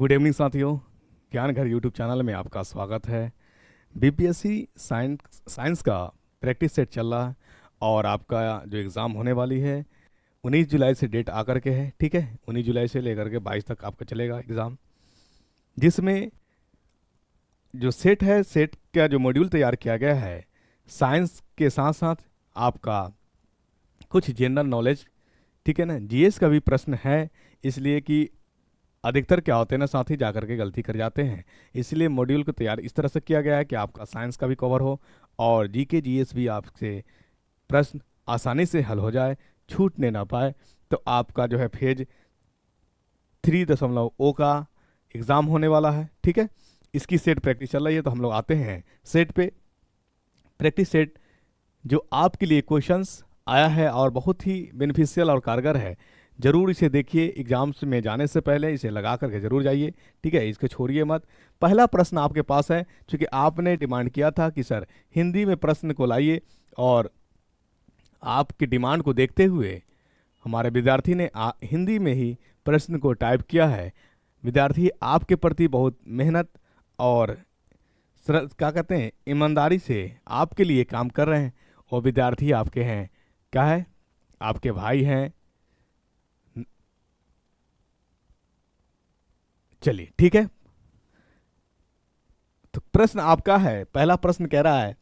Good evening साथियों, ज्ञान घर यूट्यूब चैनल में आपका स्वागत है। बीपीएससी साइंस का प्रैक्टिस सेट चल रहा है और आपका जो एग्ज़ाम होने वाली है 19 जुलाई से डेट आकर के है। ठीक है, 19 जुलाई से लेकर के 22 तक आपका चलेगा एग्ज़ाम, जिसमें जो सेट है, सेट का जो मॉड्यूल तैयार किया गया है साइंस के साथ साथ आपका कुछ जनरल नॉलेज, ठीक है ना, जीएस का भी प्रश्न है। इसलिए कि अधिकतर क्या होते हैं ना साथी, जाकर के गलती कर जाते हैं। इसलिए मॉड्यूल को तैयार इस तरह से किया गया है कि आपका साइंस का भी कवर हो और जीके जीएस भी आपसे प्रश्न आसानी से हल हो जाए, छूटने ना पाए। तो आपका जो है फेज 3.0 का एग्ज़ाम होने वाला है। ठीक है, इसकी सेट प्रैक्टिस चल रही है, तो हम लोग आते हैं सेट पे। प्रैक्टिस सेट जो आपके लिए क्वेश्चंस आया है और बहुत ही बेनिफिशियल और कारगर है, जरूर इसे देखिए। एग्जाम्स में जाने से पहले इसे लगा करके जरूर जाइए। ठीक है, इसको छोड़िए मत। पहला प्रश्न आपके पास है, क्योंकि आपने डिमांड किया था कि सर हिंदी में प्रश्न को लाइए, और आपकी डिमांड को देखते हुए हमारे विद्यार्थी ने हिंदी में ही प्रश्न को टाइप किया है। विद्यार्थी आपके प्रति बहुत मेहनत और क्या कहते हैं, ईमानदारी से आपके लिए काम कर रहे हैं। और विद्यार्थी आपके हैं, क्या है, आपके भाई हैं। चलिए ठीक है, तो प्रश्न आपका है, पहला प्रश्न कह रहा है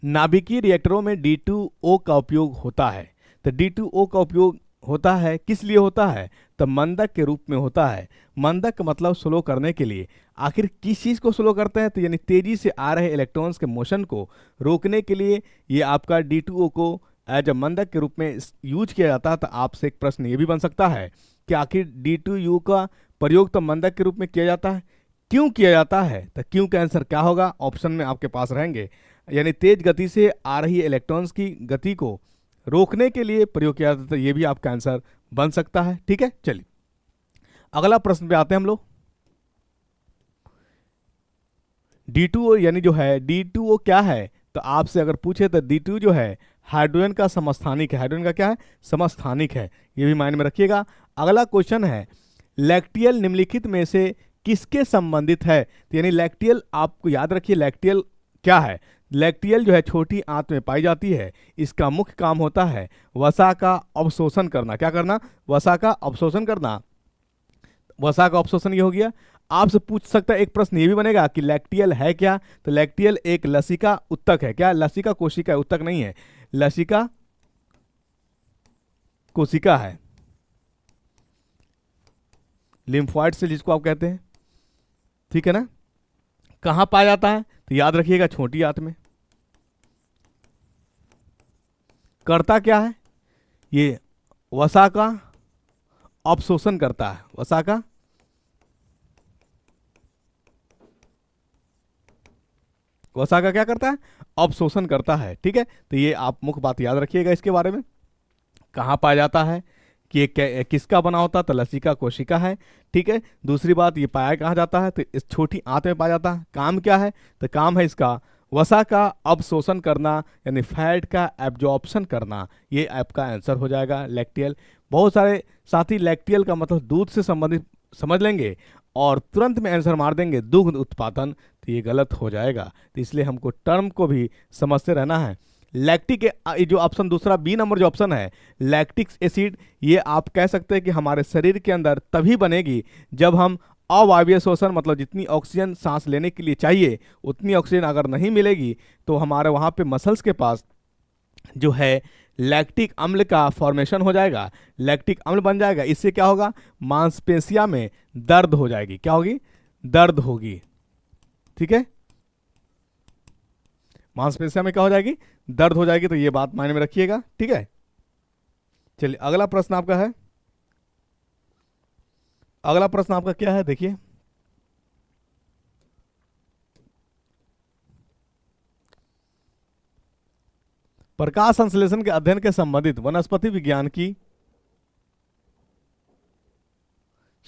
नाभिकीय रिएक्टरों में D2O का उपयोग होता है। तो D2O का उपयोग होता है, किस लिए होता है? तो मंदक के रूप में होता है। मंदक का मतलब स्लो करने के लिए। आखिर किस चीज़ को स्लो करते हैं? तो यानी तेजी से आ रहे इलेक्ट्रॉन्स के मोशन को रोकने के लिए ये आपका D2O को एज अ मंदक के रूप में यूज किया जाता है। तो आपसे एक प्रश्न ये भी बन सकता है कि आखिर D2U का प्रयोग तो मंदक के रूप में किया जाता है, क्यों किया जाता है? तो क्यों का आंसर क्या होगा? ऑप्शन में आपके पास रहेंगे। यानी तेज गति से आ रही इलेक्ट्रॉन्स की गति को रोकने के लिए प्रयोग किया जाता है, तो ये भी आपका आंसर बन सकता है। ठीक है, चलिए अगला प्रश्न पे आते हैं हम लोग। D2O यानी जो है, D2O क्या है? तो आपसे अगर पूछे तो D2 जो है हाइड्रोजन का समस्थानिक है। हाइड्रोजन का क्या है? समस्थानिक है। ये भी माइंड में रखिएगा। अगला क्वेश्चन है लैक्टियल निम्नलिखित में से किसके संबंधित है? तो यानी लैक्टियल आपको याद रखिए, लैक्टियल क्या है? लैक्टियल जो है छोटी आंत में पाई जाती है। इसका मुख्य काम होता है वसा का अवशोषण करना। क्या करना? वसा का अवशोषण करना। वसा का अवशोषण ये हो गया। आपसे पूछ सकता है, एक प्रश्न ये भी बनेगा कि लैक्टियल है क्या? तो लैक्टियल एक लसिका उत्तक है। क्या? लसिका कोशिका, उत्तक नहीं है, लसिका कोशिका है। लिम्फोइड सेल जिसको आप कहते हैं, ठीक है ना। कहां पाया जाता है? तो याद रखिएगा छोटी आंत में। करता क्या है? ये वसा का अवशोषण करता है। वसा का क्या करता है? अवशोषण करता है। ठीक है, तो ये आप मुख्य बात याद रखिएगा इसके बारे में। कहाँ पाया जाता है कि ये किसका बना होता है? तो लसिका कोशिका है। ठीक है, दूसरी बात, ये पाया कहाँ जाता है? तो इस छोटी आंत में पाया जाता है। काम क्या है? तो काम है इसका वसा का अवशोषण करना, यानी फैट का एब्जॉर्प्शन करना। ये आपका आंसर हो जाएगा लैक्टियल। बहुत सारे साथी लैक्टियल का मतलब दूध से संबंधित समझ लेंगे और तुरंत में आंसर मार देंगे दुग्ध उत्पादन, तो ये गलत हो जाएगा। तो इसलिए हमको टर्म को भी समझते रहना है। लैक्टिक जो ऑप्शन दूसरा बी नंबर जो ऑप्शन है लैक्टिक एसिड, ये आप कह सकते हैं कि हमारे शरीर के अंदर तभी बनेगी जब हम अवायवीय श्वसन, मतलब जितनी ऑक्सीजन सांस लेने के लिए चाहिए उतनी ऑक्सीजन अगर नहीं मिलेगी तो हमारे वहाँ पे मसल्स के पास जो है लैक्टिक अम्ल का फॉर्मेशन हो जाएगा, लैक्टिक अम्ल बन जाएगा। इससे क्या होगा? मांसपेशिया में दर्द हो जाएगी। क्या होगी? दर्द होगी। ठीक है, मांसपेशिया में क्या हो जाएगी? दर्द हो जाएगी। तो ये बात मायने में रखिएगा। ठीक है, चलिए अगला प्रश्न आपका है। अगला प्रश्न आपका क्या है, देखिए। प्रकाश संश्लेषण के अध्ययन के संबंधित वनस्पति विज्ञान की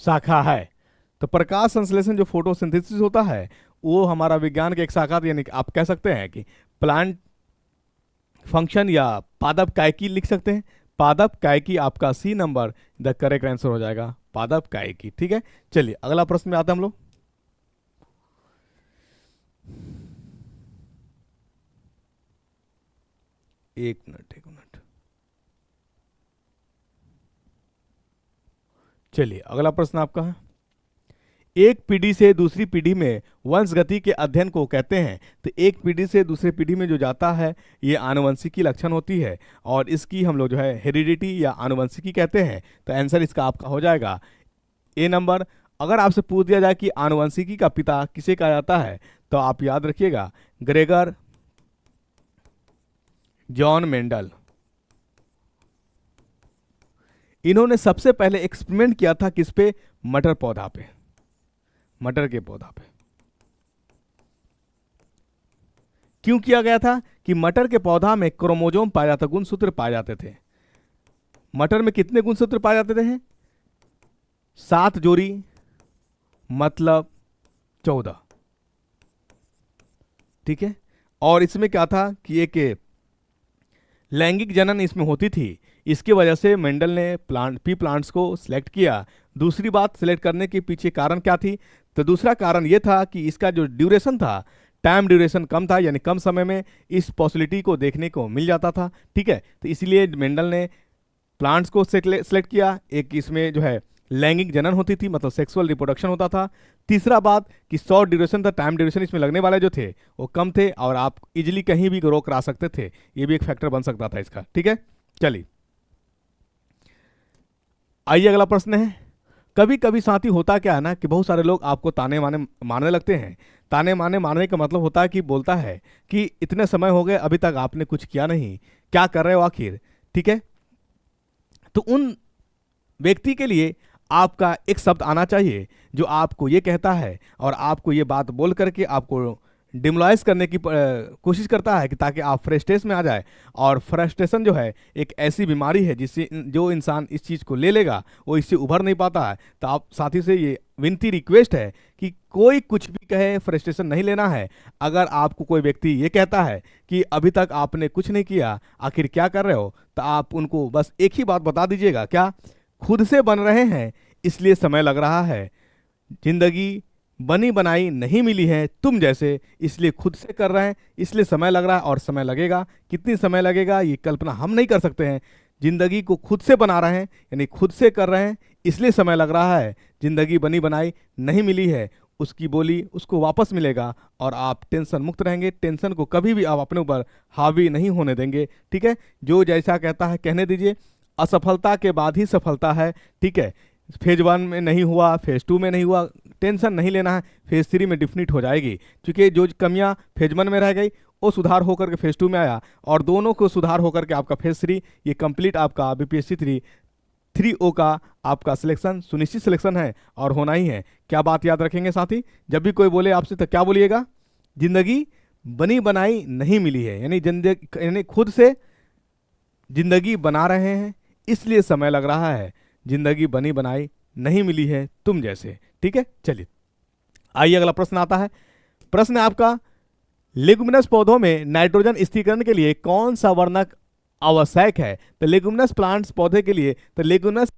शाखा है। तो प्रकाश संश्लेषण जो फोटोसिंथेसिस होता है वो हमारा विज्ञान की एक शाखा, यानी आप कह सकते हैं कि प्लांट फंक्शन या पादप कायकी लिख सकते हैं। पादप कायकी आपका C number the correct answer हो जाएगा, पादप कायकी। ठीक है, चलिए अगला प्रश्न में आते हैं हम लोग। एक मिनट, एक मिनट, चलिए अगला प्रश्न आपका है, एक पीढ़ी से दूसरी पीढ़ी में वंशगति के अध्ययन को कहते हैं। तो एक पीढ़ी से दूसरी पीढ़ी में जो जाता है ये आनुवंशिकी लक्षण होती है, और इसकी हम लोग जो है हेरिडिटी या आनुवंशिकी कहते हैं। तो आंसर इसका आपका हो जाएगा ए नंबर। अगर आपसे पूछ दिया जाए कि आनुवंशिकी का पिता किसे कहा जाता है, तो आप याद रखिएगा ग्रेगर जॉन मेंडल। इन्होंने सबसे पहले एक्सपेरिमेंट किया था किस पे? मटर पौधा पे, मटर के पौधा पे। क्यों किया गया था? कि मटर के पौधा में क्रोमोजोम पाया जाता, गुणसूत्र पाए जाते थे। मटर में कितने गुणसूत्र पाए जाते थे? 7 जोड़ी, मतलब 14। ठीक है, और इसमें क्या था कि एक लैंगिक जनन इसमें होती थी। इसकी वजह से मेंडल ने पी प्लांट्स को सिलेक्ट किया। दूसरी बात, सिलेक्ट करने के पीछे कारण क्या थी? तो दूसरा कारण यह था कि इसका जो ड्यूरेशन था, टाइम ड्यूरेशन कम था, यानी कम समय में इस पॉसिबिलिटी को देखने को मिल जाता था। ठीक है, तो इसलिए मेंडल ने प्लांट्स को सिलेक्ट किया। एक इसमें जो है लैंगिक जनन होती थी, मतलब सेक्सुअल रिप्रोडक्शन होता था। तीसरा बात कि शॉर्ट ड्यूरेशन था, टाइम ड्यूरेशन इसमें लगने वाले जो थे वो कम थे, और आप इजिली कहीं भी ग्रो करा सकते थे। ये भी एक फैक्टर बन सकता था इसका। ठीक है, चलिए आइए अगला प्रश्न है। कभी कभी साथी होता क्या है ना कि बहुत सारे लोग आपको ताने मारने लगते हैं। ताने मारने का मतलब होता है कि बोलता है कि इतने समय हो गए अभी तक आपने कुछ किया नहीं, क्या कर रहे हो आखिर। ठीक है, तो उन व्यक्ति के लिए आपका एक शब्द आना चाहिए जो आपको ये कहता है और आपको ये बात बोल करके आपको डिमोलाइज करने की कोशिश करता है कि ताकि आप फ्रस्ट्रेशन में आ जाए। और फ्रस्ट्रेशन जो है एक ऐसी बीमारी है जिससे जो इंसान इस चीज़ को ले लेगा वो इससे उभर नहीं पाता है। तो आप साथी से ये विनती रिक्वेस्ट है कि कोई कुछ भी कहे, फ्रस्ट्रेशन नहीं लेना है। अगर आपको कोई व्यक्ति ये कहता है कि अभी तक आपने कुछ नहीं किया, आखिर क्या कर रहे हो, तो आप उनको बस एक ही बात बता दीजिएगा, क्या? खुद से बन रहे हैं इसलिए समय लग रहा है। जिंदगी बनी बनाई नहीं मिली है तुम जैसे, इसलिए खुद से कर रहे हैं इसलिए समय लग रहा है, और समय लगेगा। कितनी समय लगेगा ये कल्पना हम नहीं कर सकते हैं। जिंदगी को खुद से बना रहे हैं, यानी खुद से कर रहे हैं इसलिए समय लग रहा है। जिंदगी बनी बनाई नहीं मिली है, उसकी बोली उसको वापस मिलेगा, और आप टेंशन मुक्त रहेंगे। टेंशन को कभी भी आप अपने ऊपर हावी नहीं होने देंगे। ठीक है, जो जैसा कहता है कहने दीजिए। असफलता के बाद ही सफलता है। ठीक है, फेज 1 में नहीं हुआ, फेज 2 में नहीं हुआ, टेंशन नहीं लेना है, फेज 3 में डिफिनिट हो जाएगी। क्योंकि जो कमियां फेज 1 में रह गई वो सुधार होकर के फेज 2 में आया, और दोनों को सुधार होकर के आपका फेज 3 ये कंप्लीट आपका बीपीएससी 3O का आपका सिलेक्शन सुनिश्चित सिलेक्शन है और होना ही है। क्या बात याद रखेंगे साथी? जब भी कोई बोले आपसे तो क्या बोलिएगा? जिंदगी बनी बनाई नहीं मिली है, यानी खुद से जिंदगी बना रहे हैं इसलिए समय लग रहा है। जिंदगी बनी बनाई नहीं मिली है तुम जैसे। ठीक है, चलिए आइए अगला प्रश्न आता है। प्रश्न है आपका, लेगुमिनस पौधों में नाइट्रोजन स्थिरीकरण के लिए कौन सा वर्णक आवश्यक है? तो लेगुमिनस प्लांट्स पौधे के लिए, तो लेगुमिनस